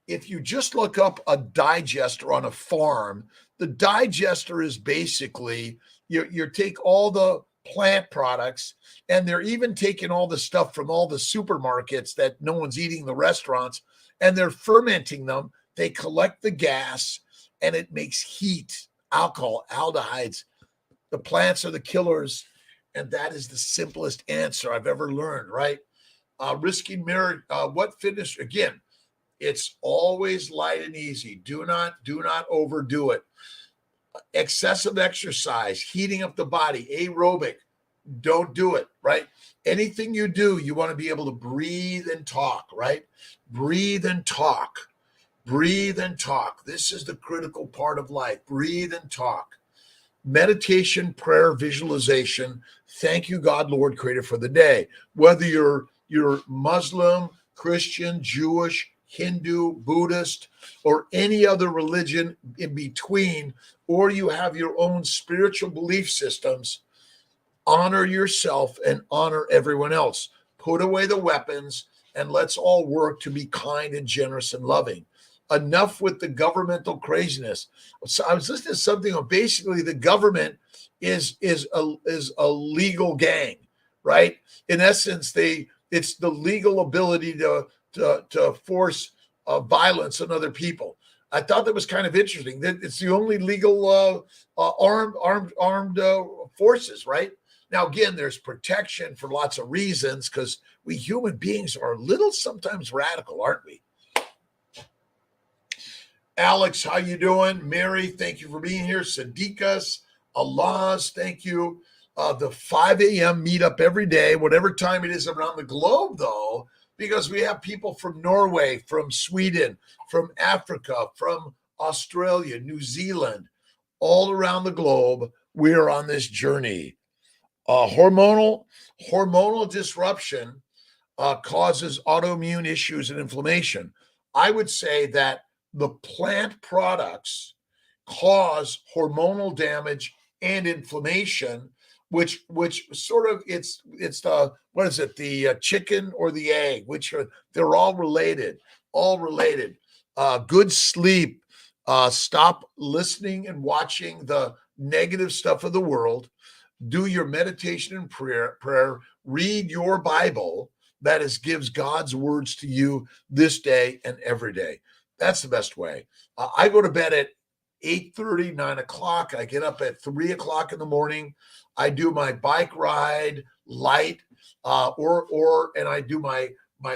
If you just look up a digester on a farm, the digester is basically you take all the plant products and they're even taking all the stuff from all the supermarkets that no one's eating in the restaurants and they're fermenting them. They collect the gas and it makes heat, alcohol, aldehydes. The plants are the killers. And that is the simplest answer I've ever learned, right? Risking marriage, what fitness, again, It's always light and easy. Do not overdo it. Excessive exercise, heating up the body, aerobic, don't do it, right? Anything you do, you want to be able to breathe and talk, right? Breathe and talk. Breathe and talk. This is the critical part of life. Breathe and talk. Meditation, prayer, visualization. Thank you, God, Lord, Creator, for the day. Whether you're Muslim, Christian, Jewish, Hindu, Buddhist, or any other religion in between, or you have your own spiritual belief systems, honor yourself and honor everyone else. Put away the weapons and let's all work to be kind and generous and loving. Enough with the governmental craziness. So I was listening to something on basically the government is a legal gang, right? In essence, it's the legal ability to force violence on other people. I thought that was kind of interesting. That it's the only legal armed forces, right? Now, again, there's protection for lots of reasons because we human beings are a little sometimes radical, aren't we? Alex, how you doing? Mary, thank you for being here. Sadiqas, Allahs, thank you. The 5 a.m. meetup every day, whatever time it is around the globe, though, because we have people from Norway, from Sweden, from Africa, from Australia, New Zealand, all around the globe. We are on this journey. Hormonal disruption causes autoimmune issues and inflammation. I would say that the plant products cause hormonal damage and inflammation, which sort of it's the what is it, the chicken or the egg, they're all related. Good sleep. Stop listening and watching the negative stuff of the world. Do your meditation and prayer. Read your Bible. That gives God's words to you this day and every day. That's the best way. I go to bed at 8:30, 9 o'clock. I get up at 3 o'clock in the morning. I do my bike ride light, and I do my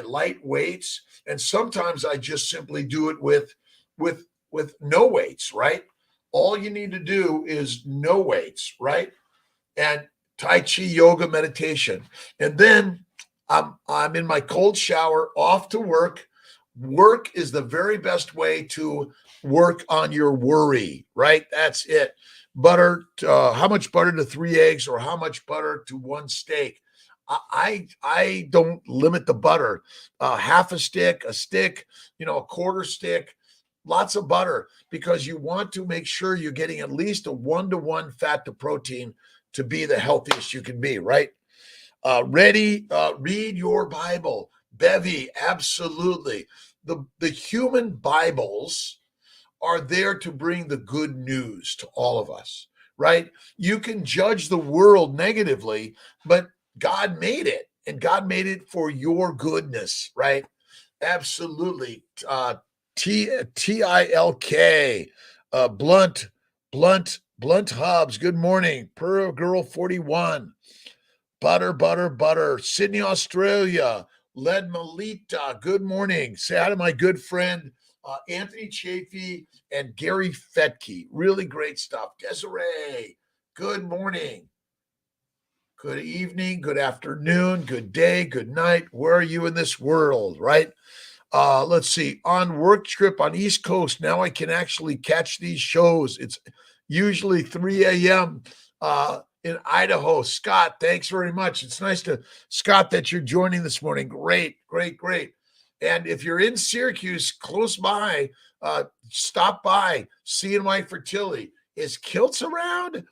light weights. And sometimes I just simply do it with no weights, right? All you need to do is no weights, right? And Tai Chi, yoga, meditation. And then I'm in my cold shower, off to work. Work is the very best way to work on your worry, right? That's it. Butter, how much butter to 3 eggs or how much butter to 1 steak? I don't limit the butter. Half a stick, a quarter stick, lots of butter, because you want to make sure you're getting at least a 1-to-1 fat to protein to be the healthiest you can be, right? Read your Bible. Bevy, absolutely. The human Bibles are there to bring the good news to all of us, right? You can judge the world negatively, but God made it, and God made it for your goodness, right? Absolutely. TILK, Blunt Hubs. Good morning. Pearl Girl 41. Butter. Sydney, Australia. Led Melita. Good morning. Say hi to my good friend Anthony Chafee and Gary Fetke. Really great stuff. Desiree. Good morning. Good evening. Good afternoon. Good day. Good night. Where are you in this world, right? Let's see. On work trip on East Coast, now I can actually catch these shows. It's usually 3 a.m. In Idaho. Scott, thanks very much. It's nice Scott, that you're joining this morning. Great. And if you're in Syracuse, close by, stop by. CNY Fertility. Is Kiltz around?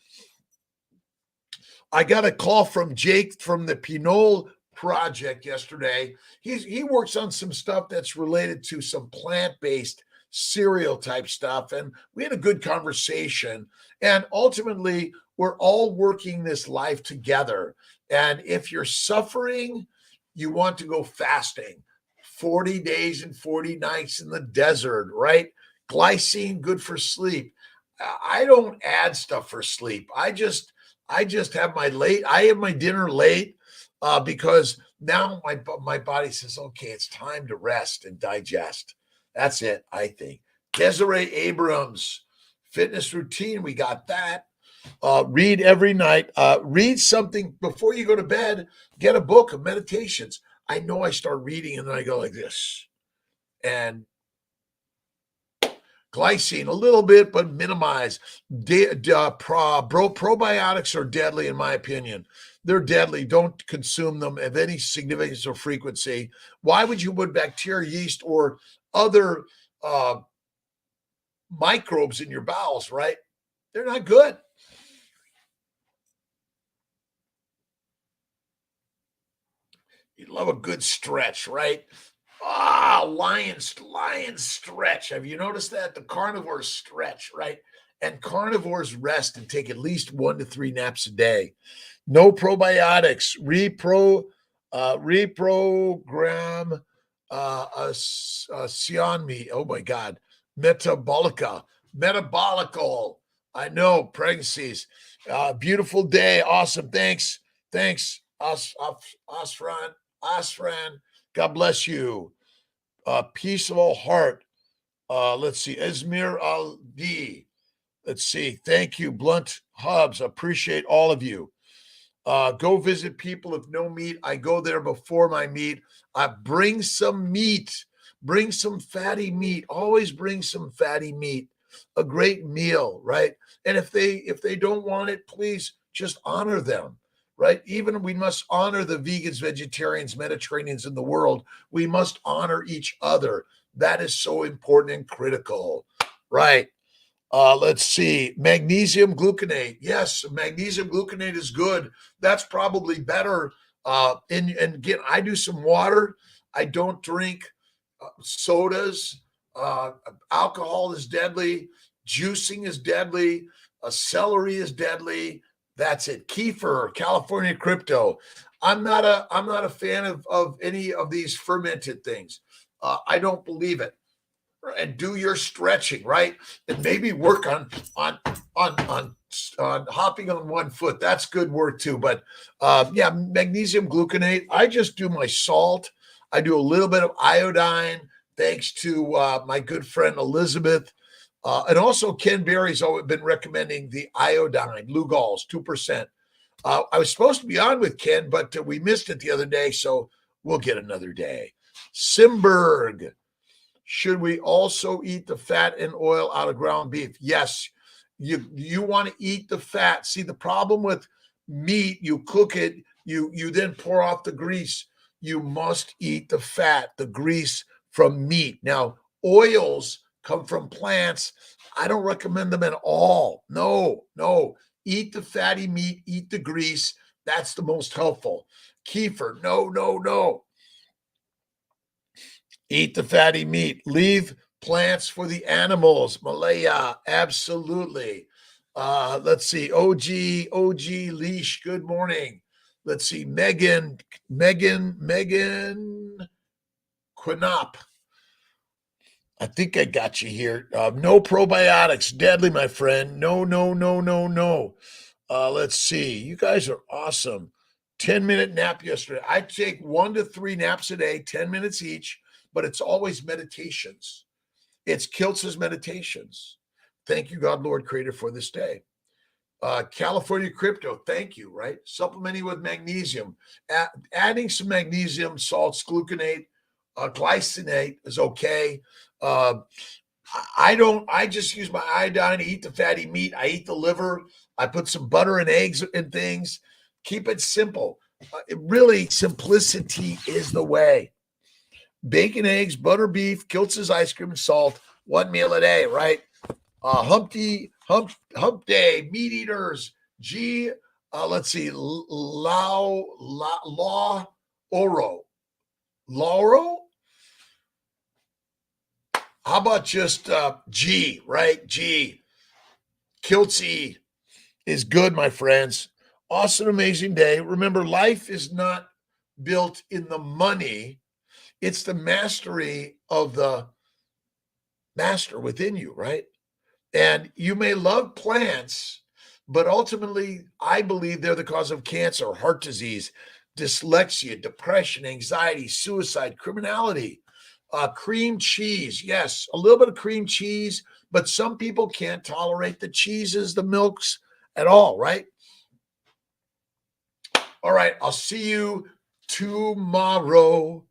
I got a call from Jake from the Pinole Project yesterday. He works on some stuff that's related to some plant-based cereal type stuff, and we had a good conversation. And ultimately, we're all working this life together. And if you're suffering, you want to go fasting. 40 days and 40 nights in the desert, right? Glycine, good for sleep. I don't add stuff for sleep. I just have I have my dinner late because now my body says, okay, it's time to rest and digest. That's it, I think. Desiree Abrams, fitness routine. We got that. Read every night. Read something before you go to bed. Get a book of meditations. I know I start reading and then I go like this. And glycine a little bit, but minimize. Probiotics are deadly, in my opinion. They're deadly. Don't consume them of any significance or frequency. Why would you put bacteria, yeast, or other microbes in your bowels, right? They're not good. You love a good stretch, right? Lion stretch. Have you noticed that? The carnivores stretch, right? And carnivores rest and take at least 1 to 3 naps a day. No probiotics. Reprogram Sionme. Oh my God. Metabolical. I know, pregnancies. Beautiful day. Awesome. Thanks. Osran. God bless you. Peace of all heart. Let's see. Esmir Al-D. Let's see. Thank you, Blunt Hubs. Appreciate all of you. Go visit people with no meat. I go there before my meat. Bring some meat. Bring some fatty meat. Always bring some fatty meat. A great meal, right? And if they don't want it, please just honor them, right? Even we must honor the vegans, vegetarians, Mediterraneans in the world. We must honor each other. That is so important and critical, right? Let's see. Magnesium gluconate. Yes, magnesium gluconate is good. That's probably better. And again, I do some water. I don't drink sodas. Alcohol is deadly. Juicing is deadly. Celery is deadly. That's it. Kefir, California crypto. I'm not a fan of any of these fermented things. I don't believe it. And do your stretching, right? And maybe work on hopping on one foot. That's good work too. But yeah, magnesium gluconate. I just do my salt. I do a little bit of iodine, thanks to my good friend Elizabeth. And also Ken Berry's always been recommending the iodine, Lugol's 2%. I was supposed to be on with Ken, but we missed it the other day, so we'll get another day. Simberg. Should we also eat the fat and oil out of ground beef? Yes. You want to eat the fat. See, the problem with meat, you cook it, you then pour off the grease. You must eat the fat, the grease from meat. Now, oils come from plants. I don't recommend them at all. No. Eat the fatty meat, eat the grease. That's the most helpful. Kefir, no. Eat the fatty meat. Leave plants for the animals. Malaya, absolutely. Let's see. OG Leash, good morning. Let's see. Megan Quinop. I think I got you here. No probiotics. Deadly, my friend. No. Let's see. You guys are awesome. 10-minute nap yesterday. I take 1 to 3 naps a day, 10 minutes each, but it's always meditations. It's Kiltz's meditations. Thank you, God, Lord, Creator, for this day. California crypto, thank you, right? Supplementing with magnesium. Adding some magnesium, salts, gluconate, glycinate is okay. I just use my iodine. I eat the fatty meat. I eat the liver. I put some butter and eggs and things. Keep it simple. Really, simplicity is the way. Bacon, eggs, butter, beef, Kiltz's ice cream and salt, 1 meal a day, right? Hump day, meat eaters, let's see, Lauro. How about just G, right? G. Kiltz is good, my friends. Awesome, amazing day. Remember, life is not built in the money. It's the mastery of the master within you, right? And you may love plants, but ultimately, I believe they're the cause of cancer, heart disease, dyslexia, depression, anxiety, suicide, criminality. Cream cheese. Yes, a little bit of cream cheese, but some people can't tolerate the cheeses, the milks at all, right? All right. I'll see you tomorrow.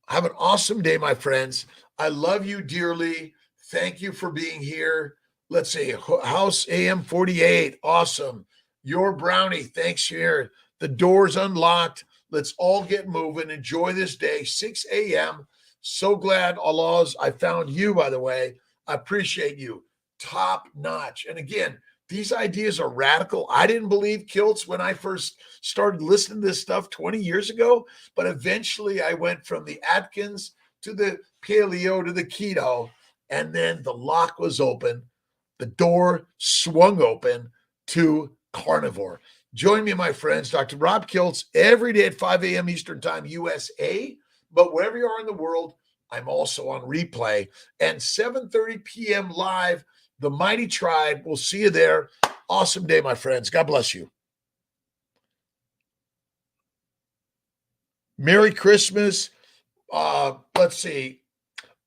Have an awesome day, my friends. I love you dearly. Thank you for being here. Let's see. House AM 48. Awesome. Your brownie. Thanks here. The door's unlocked. Let's all get moving. Enjoy this day. 6 a.m. So glad, Allah's, I found you, by the way. I appreciate you. Top notch. And again, these ideas are radical. I didn't believe Kiltz when I first started listening to this stuff 20 years ago, but eventually I went from the Atkins to the paleo to the keto, and then the lock was open. The door swung open to carnivore. Join me, my friends, Dr. Rob Kiltz, every day at 5 a.m. Eastern Time, USA. But wherever you are in the world, I'm also on replay. And 7:30 p.m. live, The Mighty Tribe. We'll see you there. Awesome day, my friends. God bless you. Merry Christmas. Let's see.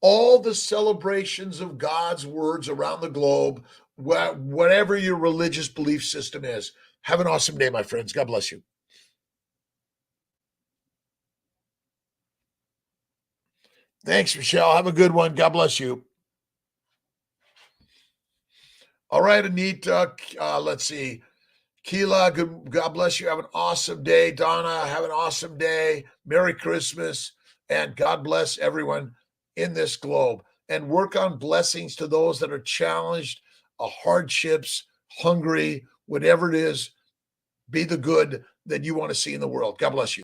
All the celebrations of God's words around the globe, whatever your religious belief system is. Have an awesome day, my friends. God bless you. Thanks, Michelle. Have a good one. God bless you. All right, Anita. Let's see. Keela, God bless you. Have an awesome day. Donna, have an awesome day. Merry Christmas. And God bless everyone in this globe. And work on blessings to those that are challenged, hardships, hungry, whatever it is. Be the good that you want to see in the world. God bless you.